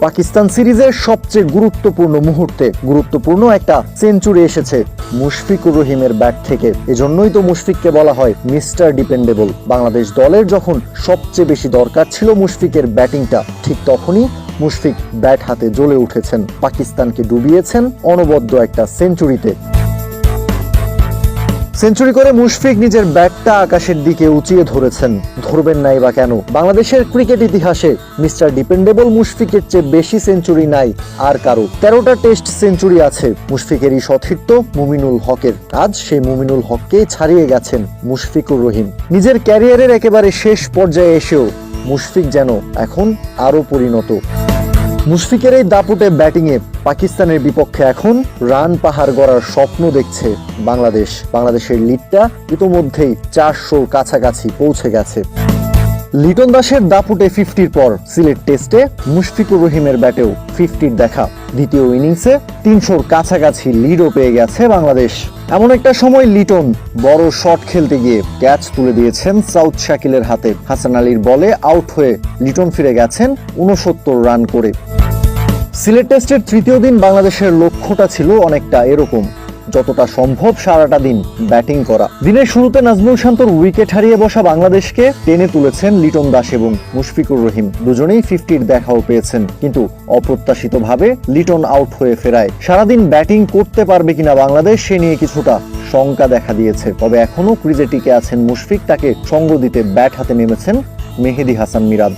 পাকিস্তান সিরিজের সবচেয়ে গুরুত্বপূর্ণ মুহূর্তে গুরুত্বপূর্ণ একটা সেঞ্চুরি এসেছে মুশফিকুর রহিমের ব্যাট থেকে। এজন্যই তো মুশফিককে বলা হয় মিস্টার ডিপেন্ডেবল। বাংলাদেশ দলের যখন সবচেয়ে বেশি দরকার ছিল মুশফিকের ব্যাটিংটা, ঠিক তখনই মুশফিক ব্যাট হাতে জ্বলে উঠেছেন, পাকিস্তানকে ডুবিয়েছেন অনবদ্য একটা সেঞ্চুরিতে। সেঞ্চুরি করে মুশফিক নিজের ব্যাটটা আকাশের দিকে উঁচিয়ে ধরেছেন। ধরবেন নাই বা কেন? বাংলাদেশের ক্রিকেট ইতিহাসে মিস্টার ডিপেন্ডেবল মুশফিকের চেয়ে বেশি সেঞ্চুরি নাই আর কারো। 13টা টেস্ট সেঞ্চুরি আছে মুশফিকেরই সতীর্থ মুমিনুল হকের। আজ সেই মুমিনুল হককে ছাড়িয়ে গেছেন মুশফিকুর রহিম। নিজের ক্যারিয়ারের একেবারে শেষ পর্যায়ে এসেও মুশফিক যেন এখন আরো পরিণত। মুশফিকের এই দাপুটে ব্যাটিংয়ে পাকিস্তানের বিপক্ষে এখন রান পাহাড় গড়ার স্বপ্ন দেখছে বাংলাদেশ। বাংলাদেশের লিডটা ইতোমধ্যেই 400-র কাছাকাছি পৌঁছে গেছে। লিটন দাসের দাপুটে 50-র পর সিলেট টেস্টে মুশফিকুর রহিমের ব্যাটেও 50-র দেখা। দ্বিতীয় ইনিংসে 300-র কাছাকাছি লিডও পেয়ে গেছে বাংলাদেশ। এমন একটা সময় লিটন বড় শট খেলতে গিয়ে ক্যাচ তুলে দিয়েছেন সাউথ শাকিলের হাতে। হাসান আলীর বলে আউট হয়ে লিটন ফিরে গেছেন 69 রান করে। সিলেট টেস্টের তৃতীয় দিন বাংলাদেশের লক্ষ্যটা ছিল অনেকটা এরকম, যতটা সম্ভব সারাটা দিন ব্যাটিং করা। দিনের শুরুতে নাজমুল শান্তর উইকেট হারিয়ে বসা বাংলাদেশকে টেনে তুলেছেন লিটন দাস এবং মুশফিকুর রহিম। দুজনেই 50-র দেখাও পেয়েছেন, কিন্তু অপ্রত্যাশিতভাবে লিটন আউট হয়ে ফেরায় সারাদিন ব্যাটিং করতে পারবে কিনা বাংলাদেশ সে নিয়ে কিছুটা শঙ্কা দেখা দিয়েছে। তবে এখনো ক্রিজে টিকে আছেন মুশফিক, তাকে সঙ্গ দিতে ব্যাট হাতে নেমেছেন মেহেদী হাসান মিরাজ।